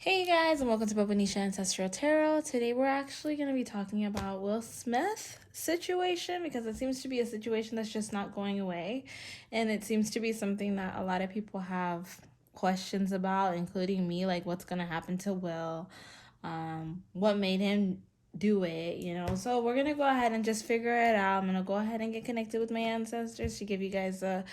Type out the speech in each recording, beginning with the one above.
Hey guys, and welcome to Bobo-Nesha Ancestral Tarot. Today we're actually going to be talking about Will Smith situation because it seems to be a situation that's just not going away. And it seems to be something that a lot of people have questions about, including me, like what's going to happen to Will, what made him do it, So we're going to go ahead and just figure it out. I'm going to go ahead and get connected with my ancestors to give you guys a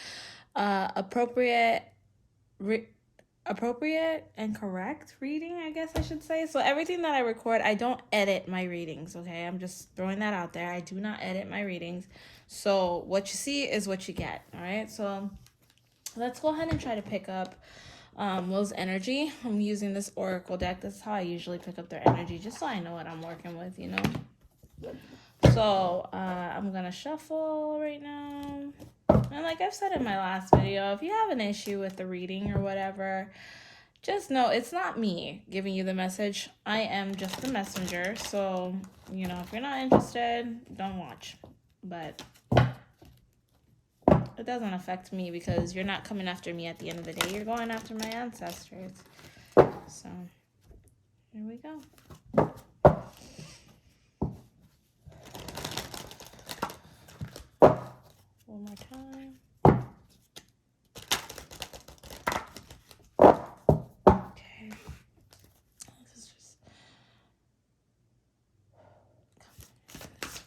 appropriate and correct reading, I guess I should say. So everything that I record, I don't edit my readings, okay? I'm just throwing that out there. I do not edit my readings. So what you see is what you get, all right? So let's go ahead and try to pick up Will's energy. I'm using this Oracle deck. That's how I usually pick up their energy, just so I know what I'm working with, So I'm going to shuffle right now. And like I've said in my last video, if you have an issue with the reading or whatever, just know it's not me giving you the message. I am just the messenger. So, if you're not interested, don't watch. But it doesn't affect me because you're not coming after me at the end of the day. You're going after my ancestors. So, here we go. One more time. Okay. This is just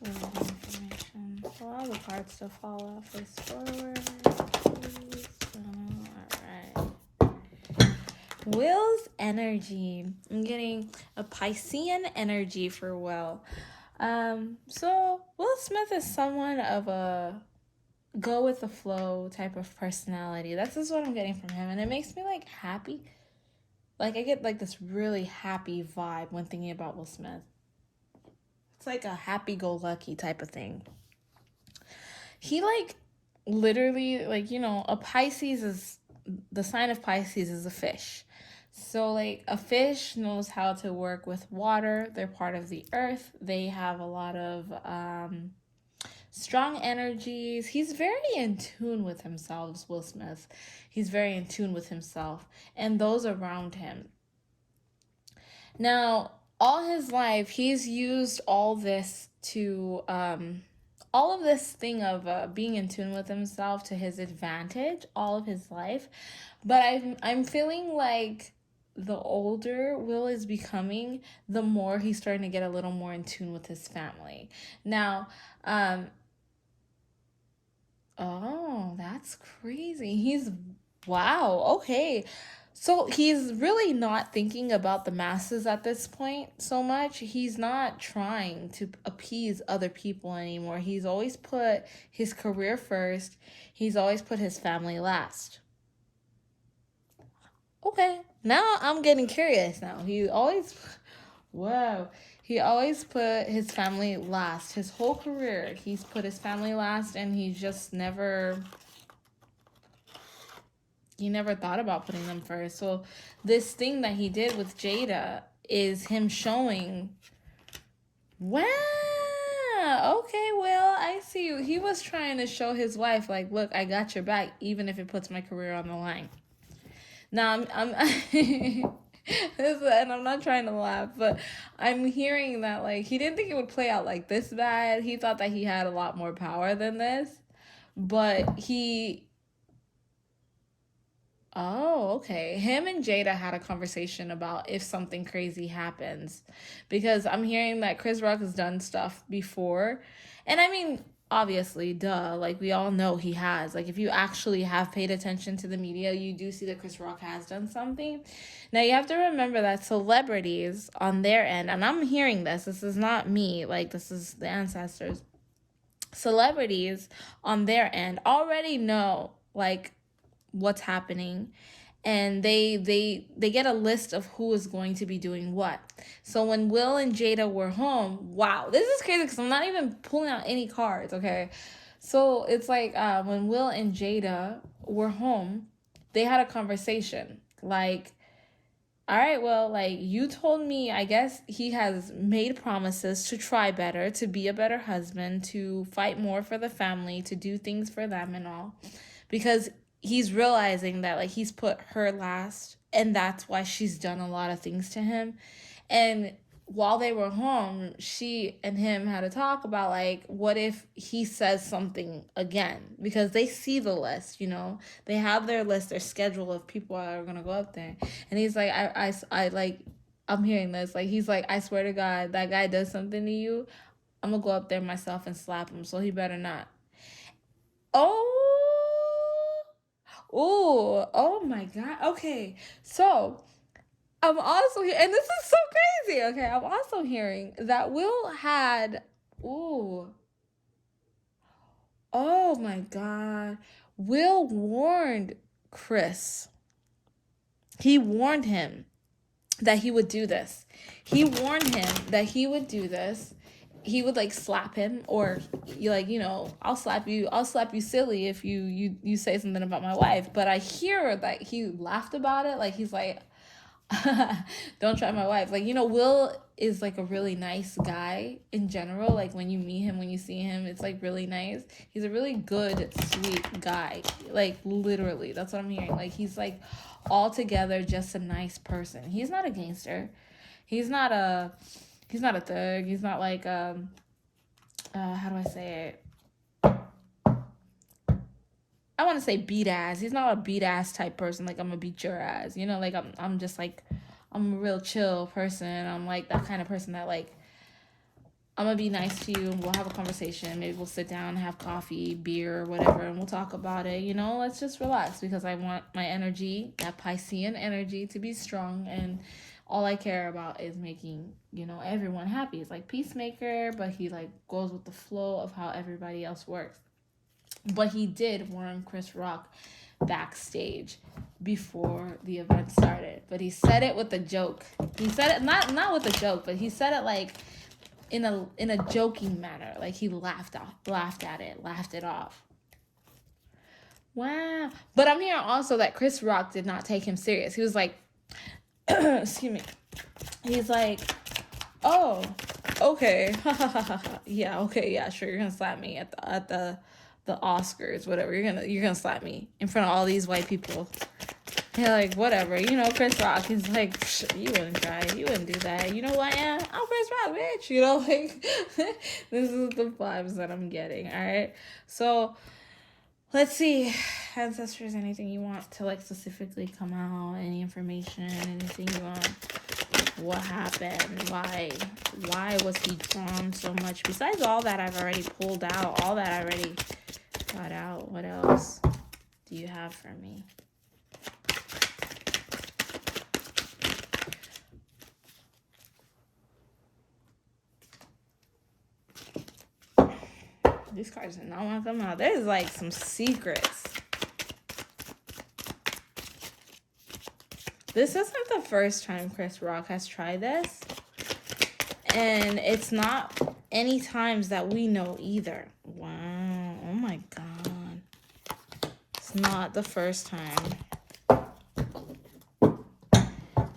information. Allow the cards to fall off face forward, please. Alright. Will's energy. I'm getting a Piscean energy for Will. So Will Smith is someone of a go with the flow type of personality. That's just what I'm getting from him, and it makes me like happy. Like I get like this really happy vibe when thinking about Will Smith. It's like a happy-go-lucky type of thing. He like literally like a Pisces is the sign of Pisces is a fish. So like a fish knows how to work with water. They're part of the earth. They have a lot of strong energies. He's very in tune with himself, Will Smith. He's very in tune with himself and those around him. Now, all his life, he's used all this to, all of this thing of being in tune with himself to his advantage all of his life. But I'm feeling like the older Will is becoming, the more he's starting to get a little more in tune with his family. Now, oh, that's crazy. Wow, okay. So he's really not thinking about the masses at this point so much. He's not trying to appease other people anymore. He's always put his career first. He's always put his family last. Okay, now I'm getting curious now. He always put his family last. His whole career, he's put his family last, and he's just never thought about putting them first. So this thing that he did with Jada is him showing, wow, okay, Will, I see you. He was trying to show his wife, like, look, I got your back, even if it puts my career on the line. Now, I'm and I'm not trying to laugh, but I'm hearing that, like, he didn't think it would play out like this bad. He thought that he had a lot more power than this, but oh, okay. Him and Jada had a conversation about if something crazy happens. Because I'm hearing that Chris Rock has done stuff before. And I mean, obviously, duh. Like, we all know he has. Like, if you actually have paid attention to the media, you do see that Chris Rock has done something. Now, you have to remember that celebrities on their end, and I'm hearing this is not me. Like, this is the ancestors. Celebrities on their end already know, like, what's happening, and they get a list of who is going to be doing what. So when Will and Jada were home, wow, this is crazy because I'm not even pulling out any cards, okay? So it's like when Will and Jada were home, they had a conversation like, all right, well, like, you told me, I guess he has made promises to try better, to be a better husband, to fight more for the family, to do things for them and all, because he's realizing that, like, he's put her last, And that's why she's done a lot of things to him. And while they were home, she and him had a talk about, like, what if he says something again? Because they see the list, they have their list, their schedule of people that are gonna go up there. And he's like, I like, I'm hearing this, like, he's like, I swear to God, that guy does something to you, I'm gonna go up there myself and slap him, so he better not. Oh my God. Okay, so I'm also here, and this is so crazy. Okay, I'm also hearing that Will had, ooh, oh my God, Will warned Chris. He warned him that he would do this. He warned him that he would do this. He would, like, slap him, or you, like, I'll slap you silly if you say something about my wife. But I hear that he laughed about it, like, he's like, don't try my wife. Like, Will is, like, a really nice guy in general. Like, when you meet him, when you see him, it's, like, really nice. He's a really good, sweet guy. Like, literally, that's what I'm hearing. Like, he's, like, altogether just a nice person. He's not a gangster. He's not a thug. He's not like, how do I say it? I want to say beat ass. He's not a beat ass type person. Like, I'm gonna beat your ass. Like, I'm just like, I'm a real chill person. I'm like that kind of person that, like, I'm gonna be nice to you and we'll have a conversation. Maybe we'll sit down, have coffee, beer, whatever, and we'll talk about it. Let's just relax, because I want my energy, that Piscean energy, to be strong, and all I care about is making, everyone happy. It's like peacemaker, but he, like, goes with the flow of how everybody else works. But he did warn Chris Rock backstage before the event started. But he said it with a joke. He said it not with a joke, but he said it, like, in a joking manner. Like, he laughed at it, laughed it off. Wow. But I'm hearing also that Chris Rock did not take him serious. He was like, excuse me. He's like, oh, okay. Yeah, okay, yeah, sure, you're gonna slap me at the Oscars, whatever. You're gonna slap me in front of all these white people. Yeah, like, whatever. Chris Rock is like, you wouldn't try. You wouldn't do that. You know who I am? I'm Chris Rock, bitch. Like, this is the vibes that I'm getting, all right? So, let's see. Ancestors, anything you want to, like, specifically come out? Any information? Anything you want? What happened? Why was he drawn so much? Besides all that I've already pulled out, all that I already got out, what else do you have for me? These cards do not want to come out. There's, like, some secrets. This isn't the first time Chris Rock has tried this. And it's not any times that we know either. Wow. Oh, my God. It's not the first time. All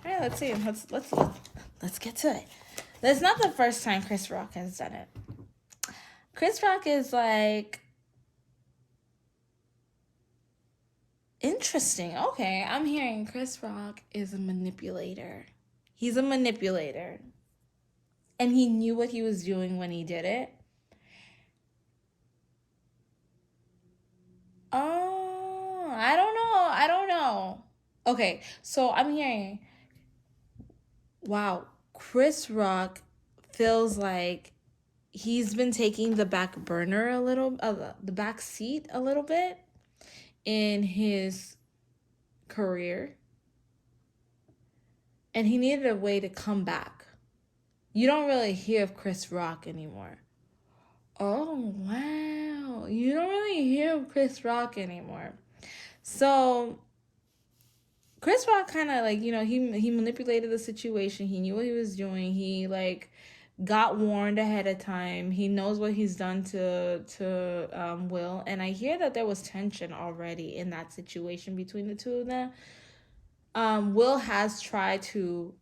right, let's see. Let's get to it. That's not the first time Chris Rock has done it. Chris Rock is, like, interesting. Okay, I'm hearing Chris Rock is a manipulator. He's a manipulator. And he knew what he was doing when he did it. Oh, I don't know. Okay, so I'm hearing, wow, Chris Rock feels like he's been taking the back burner a little, the back seat a little bit in his career. And he needed a way to come back. You don't really hear of Chris Rock anymore. Oh, wow. You don't really hear of Chris Rock anymore. So, Chris Rock kind of, like, he manipulated the situation. He knew what he was doing. He, like, got warned ahead of time. He knows what he's done to Will. And I hear that there was tension already in that situation between the two of them. Will has tried to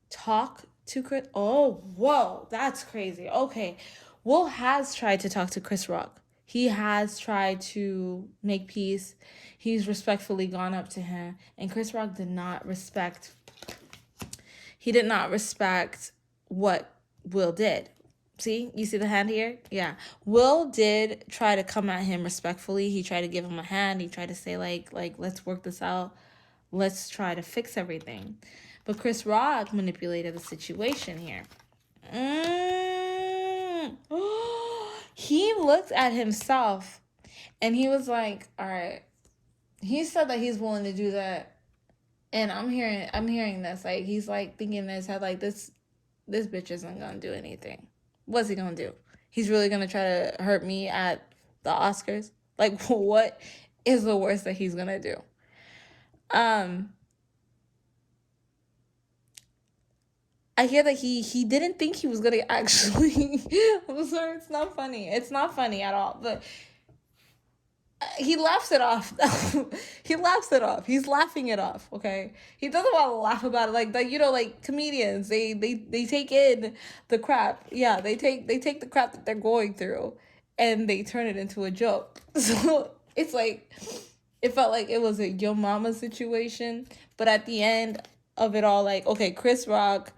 talk to Chris. Oh, whoa, that's crazy. Okay, Will has tried to talk to Chris Rock. He has tried to make peace. He's respectfully gone up to him. And Chris Rock did not respect what Will did. See, you see the hand here? Yeah. Will did try to come at him respectfully. He tried to give him a hand. He tried to say like let's work this out. Let's try to fix everything. But Chris Rock manipulated the situation here. He looked at himself and he was like, all right. He said that he's willing to do that. And I'm hearing this. Like, he's like thinking in his head, like, this bitch isn't gonna do anything. What's he gonna do? He's really gonna try to hurt me at the Oscars? Like, what is the worst that he's gonna do? I hear that he didn't think he was gonna actually. I'm sorry, it's not funny. It's not funny at all. But he laughs it off. He laughs it off. He's laughing it off. Okay, he doesn't want to laugh about it. Like you know, like comedians, they take in the crap. Yeah, they take the crap that they're going through, and they turn it into a joke. So it's like, it felt like it was a yo mama situation. But at the end of it all, like, okay, Chris Rock,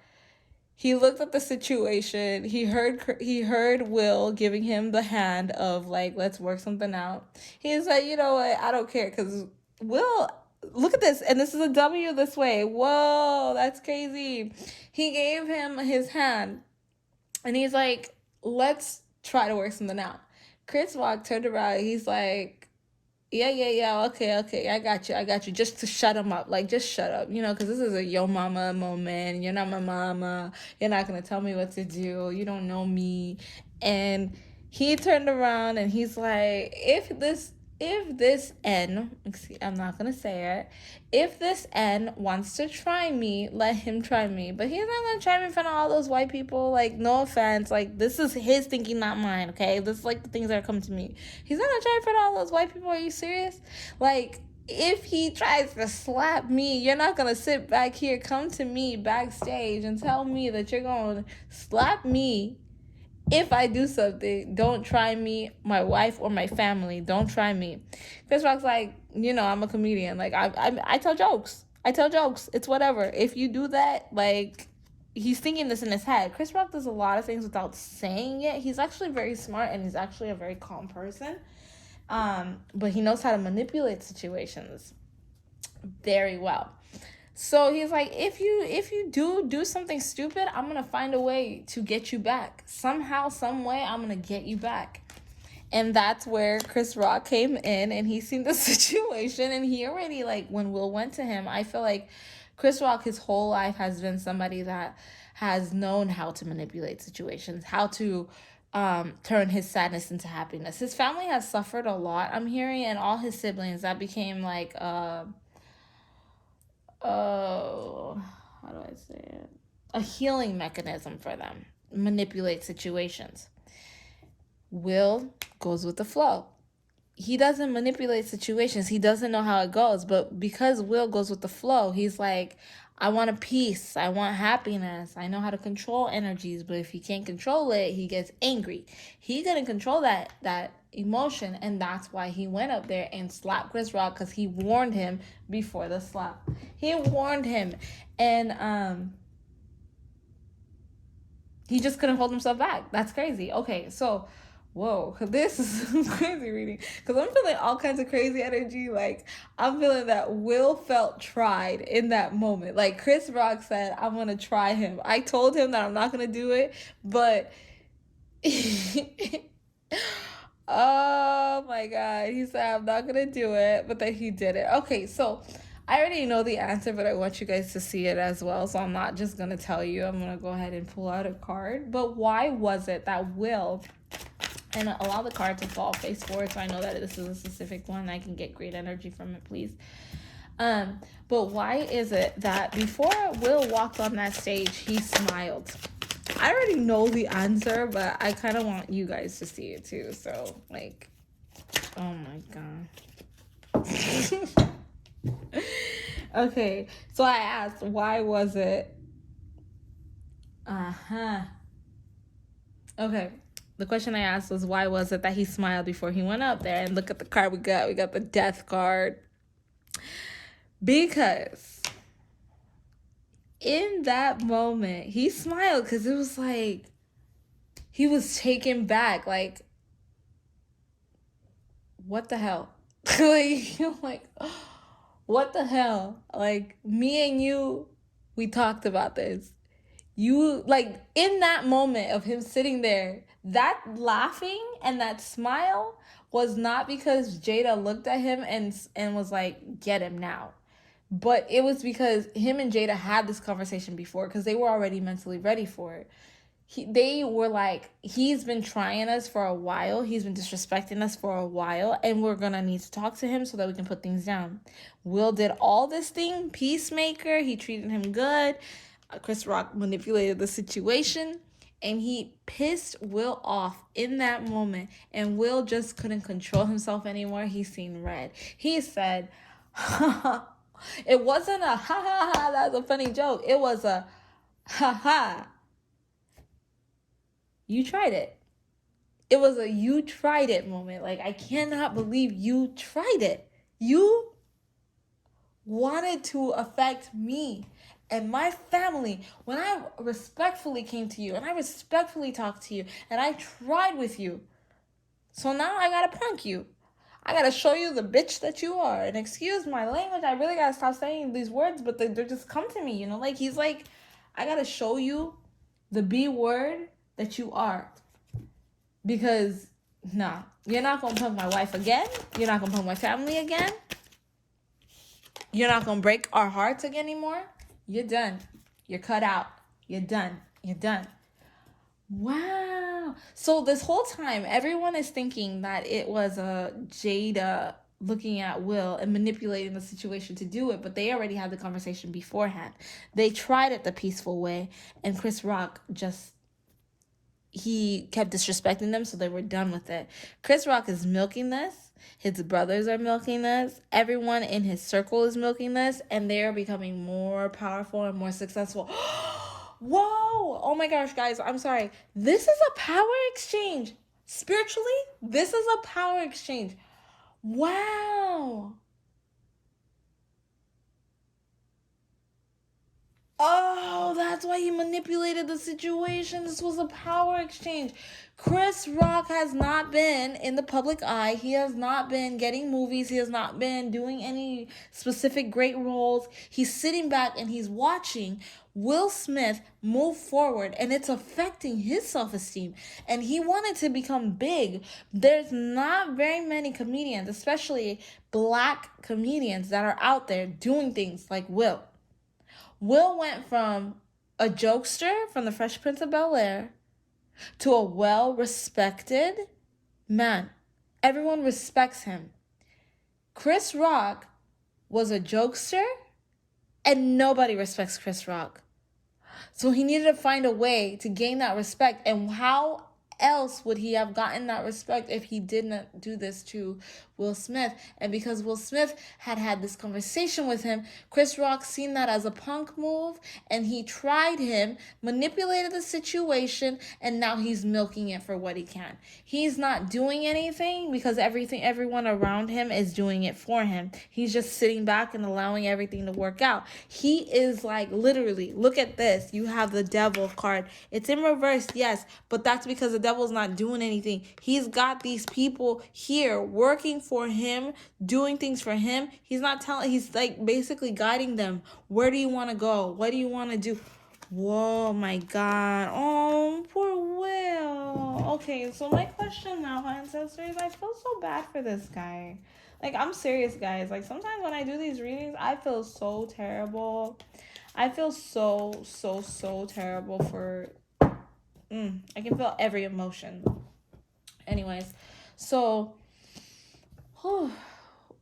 he looked at the situation. He heard Will giving him the hand of like, let's work something out. He's like, you know what? I don't care, because Will, look at this, and this is a W this way. Whoa, that's crazy. He gave him his hand, and he's like, let's try to work something out. Chris Rock turned around. He's like, yeah, okay, I got you, just to shut him up, like, just shut up, you know, because this is a yo mama moment, you're not my mama, you're not gonna tell me what to do, you don't know me. And he turned around and he's like, if this N, I'm not gonna say it, if this N wants to try me, let him try me. But he's not gonna try me in front of all those white people. Like, no offense. Like, this is his thinking, not mine, okay? This is like the things that are coming to me. He's not gonna try in front of all those white people. Are you serious? Like, if he tries to slap me, you're not gonna sit back here, come to me backstage and tell me that you're gonna slap me. If I do something, don't try me, my wife, or my family. Don't try me. Chris Rock's like, you know, I'm a comedian. Like, I tell jokes. It's whatever. If you do that, like, he's thinking this in his head. Chris Rock does a lot of things without saying it. He's actually very smart, and he's actually a very calm person. But he knows how to manipulate situations very well. So he's like, if you do something stupid, I'm gonna find a way to get you back. Somehow, some way, I'm gonna get you back. And that's where Chris Rock came in, and he seen the situation, and he already, like, when Will went to him, I feel like Chris Rock, his whole life, has been somebody that has known how to manipulate situations, how to turn his sadness into happiness. His family has suffered a lot, I'm hearing, and all his siblings, that became like how do I say it? A healing mechanism for them. Manipulate situations. Will goes with the flow. He doesn't manipulate situations. He doesn't know how it goes. But because Will goes with the flow, he's like, I want a peace. I want happiness. I know how to control energies. But if he can't control it, he gets angry. He couldn't control that emotion, and that's why he went up there and slapped Chris Rock, because he warned him before the slap. He warned him, and he just couldn't hold himself back. That's crazy. Okay, so whoa, this is crazy reading, because I'm feeling all kinds of crazy energy. Like, I'm feeling that Will felt tried in that moment. Like, Chris Rock said, I'm gonna try him. I told him that I'm not gonna do it, but oh my god, he said, I'm not gonna do it, but then he did it. Okay, so I already know the answer, but I want you guys to see it as well, so I'm not just gonna tell you. I'm gonna go ahead and pull out a card. But why was it that Will, and allow the card to fall face forward so I know that this is a specific one, I can get great energy from it, please. But why is it that before Will walked on that stage, he smiled? I already know the answer, but I kind of want you guys to see it too. So, like, oh my god. Okay, so I asked, why was it? Okay, The question I asked was, why was it that he smiled before he went up there? And look at the card we got. We got the death card. Because in that moment, he smiled because it was like he was taken back. Like, what the hell? like, what the hell? Like, me and you, we talked about this. You, like, in that moment of him sitting there, that laughing and that smile was not because Jada looked at him and was like, get him now. But it was because him and Jada had this conversation before, because they were already mentally ready for it. They were like, he's been trying us for a while. He's been disrespecting us for a while. And we're going to need to talk to him so that we can put things down. Will did all this thing. Peacemaker. He treated him good. Chris Rock manipulated the situation. And he pissed Will off in that moment. And Will just couldn't control himself anymore. He's seen red. He said, it wasn't a ha ha ha, that's a funny joke. It was a ha ha. You tried it. It was a you tried it moment. Like, I cannot believe you tried it. You wanted to affect me and my family when I respectfully came to you and I respectfully talked to you and I tried with you. So now I gotta punk you. I gotta show you the bitch that you are. And excuse my language, I really gotta stop saying these words, but they just come to me, you know? Like, he's like, I gotta show you the B word that you are. Because, nah, you're not gonna punk my wife again. You're not gonna punk my family again. You're not gonna break our hearts again anymore. You're done. You're cut out. You're done. You're done. Wow. So this whole time, everyone is thinking that it was a Jada looking at Will and manipulating the situation to do it, but they already had the conversation beforehand. They tried it the peaceful way, and Chris Rock he kept disrespecting them, so they were done with it. Chris Rock is milking this. His brothers are milking this. Everyone in his circle is milking this, and they're becoming more powerful and more successful. Whoa! Oh my gosh, guys, I'm sorry. This is a power exchange. Spiritually, this is a power exchange. Wow. Oh, that's why he manipulated the situation. This was a power exchange. Chris Rock has not been in the public eye. He has not been getting movies. He has not been doing any specific great roles. He's sitting back and he's watching Will Smith move forward, and it's affecting his self-esteem. And he wanted to become big. There's not very many comedians, especially black comedians, that are out there doing things like Will. Will went from a jokester from the Fresh Prince of Bel-Air to a well-respected man. Everyone respects him. Chris Rock was a jokester, and nobody respects Chris Rock. So he needed to find a way to gain that respect. And how else would he have gotten that respect if he did not do this to Will Smith? And because Will Smith had this conversation with him, Chris Rock seen that as a punk move, and he tried him, manipulated the situation, and now he's milking it for what he can. He's not doing anything because everyone around him is doing it for him. He's just sitting back and allowing everything to work out. He is like, literally, look at this. You have the devil card. It's in reverse, yes, but that's because the devil's not doing anything. He's got these people here working for him, doing things for him. He's like basically guiding them. Where do you want to go? What do you want to do? Whoa, my God. Oh, poor Will. Okay, so my question now, ancestors, I feel so bad for this guy. Like, I'm serious, guys. Like, sometimes when I do these readings, I feel so terrible. I feel so terrible for... I can feel every emotion. Anyways, so...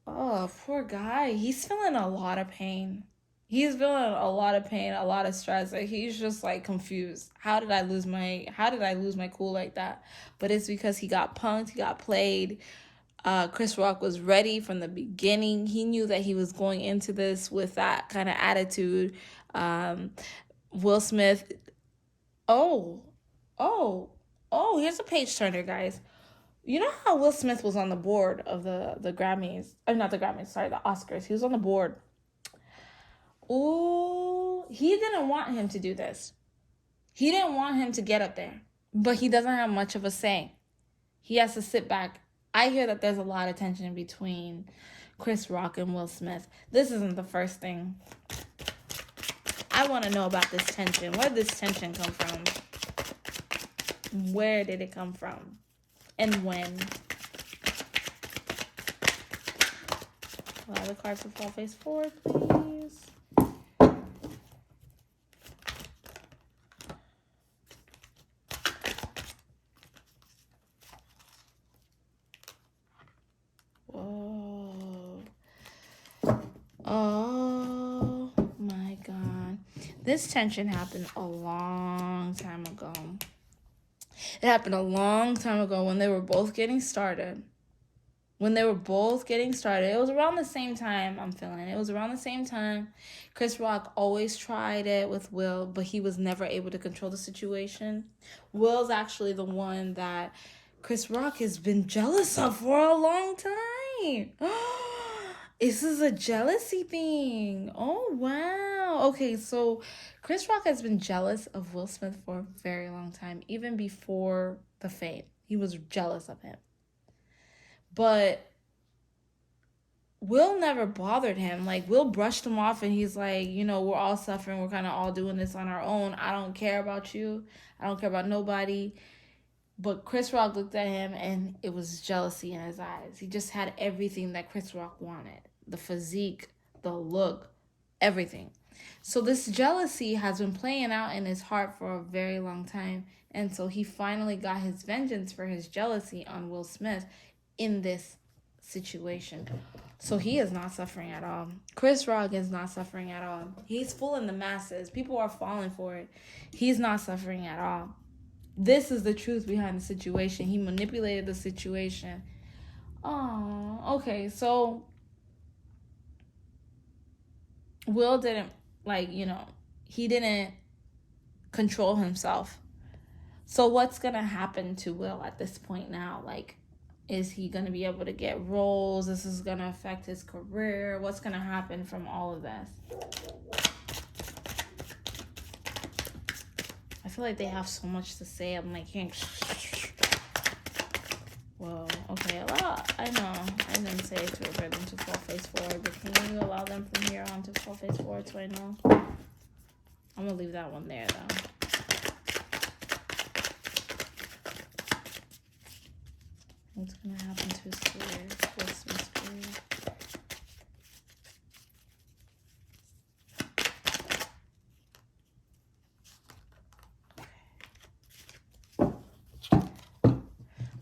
Oh, poor guy. He's feeling a lot of pain. He's feeling a lot of pain, a lot of stress. Like, he's just like confused. How did I lose my cool like that? But it's because he got punked, he got played. Chris Rock was ready from the beginning. He knew that he was going into this with that kind of attitude. Will Smith, oh, Oh, here's a page turner, guys. You know how Will Smith was on the board of the Grammys? Not the Grammys, sorry, the Oscars. He was on the board. Oh, he didn't want him to do this. He didn't want him to get up there. But he doesn't have much of a say. He has to sit back. I hear that there's a lot of tension between Chris Rock and Will Smith. This isn't the first thing. I want to know about this tension. Where did this tension come from? Where did it come from? And when? Allow the cards to fall face forward, please. Whoa. Oh my God. This tension happened a long time ago. It happened a long time ago when they were both getting started. It was around the same time, I'm feeling. It was around the same time. Chris Rock always tried it with Will, but he was never able to control the situation. Will's actually the one that Chris Rock has been jealous of for a long time. This is a jealousy thing. Oh, wow. Okay, so Chris Rock has been jealous of Will Smith for a very long time, even before the fame. He was jealous of him. But Will never bothered him. Like, Will brushed him off, and he's like, you know, we're all suffering. We're kind of all doing this on our own. I don't care about you. I don't care about nobody. But Chris Rock looked at him, and it was jealousy in his eyes. He just had everything that Chris Rock wanted. The physique, the look, everything. So this jealousy has been playing out in his heart for a very long time. And so he finally got his vengeance for his jealousy on Will Smith in this situation. So he is not suffering at all. Chris Rock is not suffering at all. He's fooling the masses. People are falling for it. He's not suffering at all. This is the truth behind the situation. He manipulated the situation. Oh, okay. So Will didn't, he didn't control himself. So what's going to happen to Will at this point now? Is he going to be able to get roles? This is going to affect his career. What's going to happen from all of this? I feel like they have so much to say. I'm like, whoa, okay, I know. I didn't say to refer them to fall face forward, but can you allow them from here on to fall face forward so I know? I'm going to leave that one there, though. What's going to happen to his career? Will Smith's career?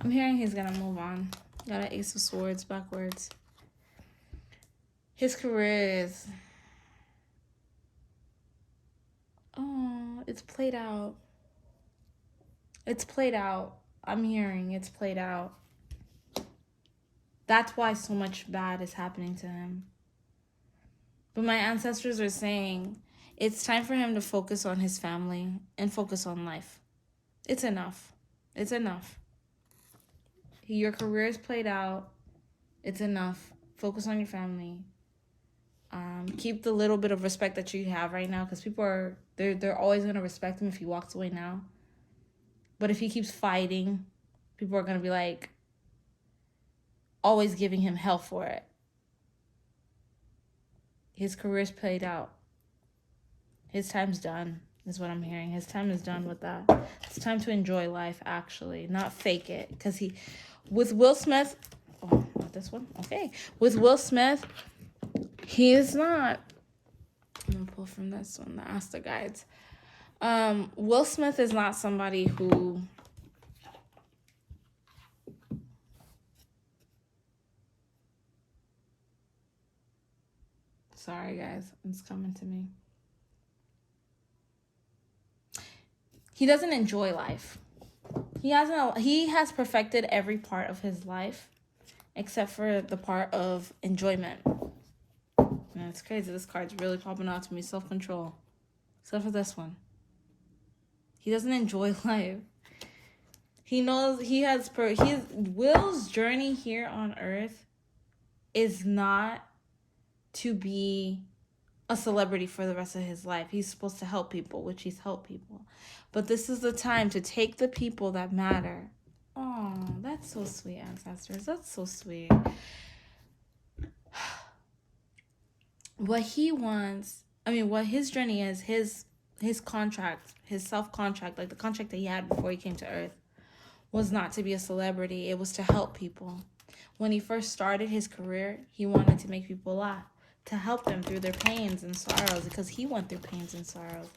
I'm hearing he's going to move on. Got an Ace of Swords backwards. His career is... Oh, it's played out. It's played out. I'm hearing it's played out. That's why so much bad is happening to him. But my ancestors are saying it's time for him to focus on his family and focus on life. It's enough. It's enough. Your career is played out. It's enough. Focus on your family. Keep the little bit of respect that you have right now, because people are they're always gonna respect him if he walks away now. But if he keeps fighting, people are gonna be like always giving him hell for it. His career's played out. His time's done, is what I'm hearing. His time is done with that. It's time to enjoy life, actually, not fake it. Because with Will Smith, oh, not this one? Okay. With Will Smith, he is not, I'm going to pull from this one, the Ask the Guides. Will Smith is not somebody who... Sorry, guys. It's coming to me. He doesn't enjoy life. He has perfected every part of his life except for the part of enjoyment. Man, it's crazy. This card's really popping out to me. Self-control. Except for this one. He doesn't enjoy life. He knows he has his Will's journey here on earth is not to be a celebrity for the rest of his life. He's supposed to help people, which he's helped people. But this is the time to take the people that matter. Oh, that's so sweet, ancestors. That's so sweet. What he wants, what his journey is, his contract, his self-contract, like the contract that he had before he came to Earth, was not to be a celebrity. It was to help people. When he first started his career, he wanted to make people laugh, to help them through their pains and sorrows, because he went through pains and sorrows.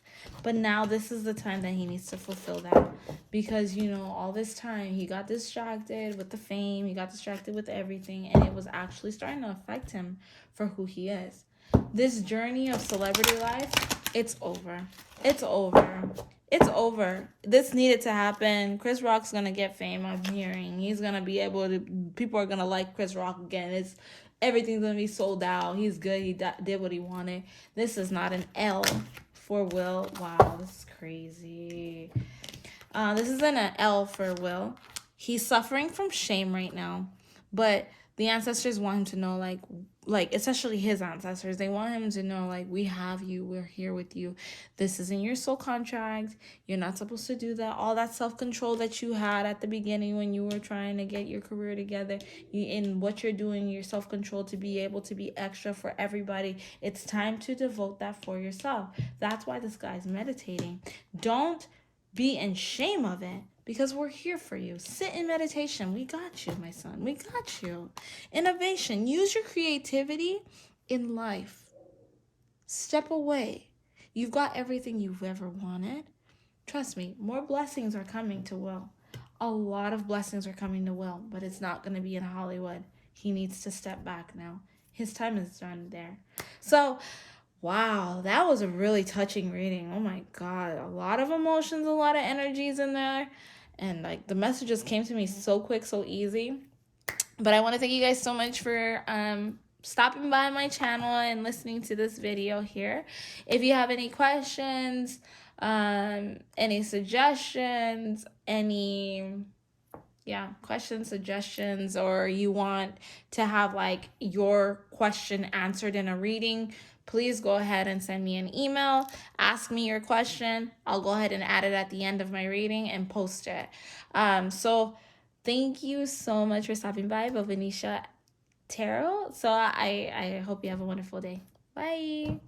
But now this is the time that he needs to fulfill that, because all this time he got distracted with the fame, he got distracted with everything, and it was actually starting to affect him for who he is. This journey of celebrity life, it's over. It's over. It's over. This needed to happen. Chris Rock's gonna get fame, I'm hearing. He's gonna be able to, people are gonna like Chris Rock again. Everything's gonna be sold out. He's good. He did what he wanted. This is not an L for Will. Wow, this is crazy. This isn't an L for Will. He's suffering from shame right now, but the ancestors want him to know, like especially his ancestors, they want him to know, like, we have you, we're here with you. This isn't your soul contract. You're not supposed to do that. All that self-control that you had at the beginning when you were trying to get your career together, in what you're doing, your self-control to be able to be extra for everybody, it's time to devote that for yourself. That's why this guy's meditating. Don't be in shame of it, because we're here for you. Sit in meditation. We got you, my son. We got you. Innovation. Use your creativity in life. Step away. You've got everything you've ever wanted. Trust me, more blessings are coming to Will. A lot of blessings are coming to Will, but it's not going to be in Hollywood. He needs to step back now. His time is done there. So, wow, that was a really touching reading. Oh my God. A lot of emotions, a lot of energies in there. And like the messages came to me so quick, so easy. But I want to thank you guys so much for stopping by my channel and listening to this video here. If you have any questions, any suggestions, questions, suggestions, or you want to have like your question answered in a reading, please go ahead and send me an email. Ask me your question. I'll go ahead and add it at the end of my reading and post it. So thank you so much for stopping by Bobo-Nesha Tarot. So I hope you have a wonderful day. Bye.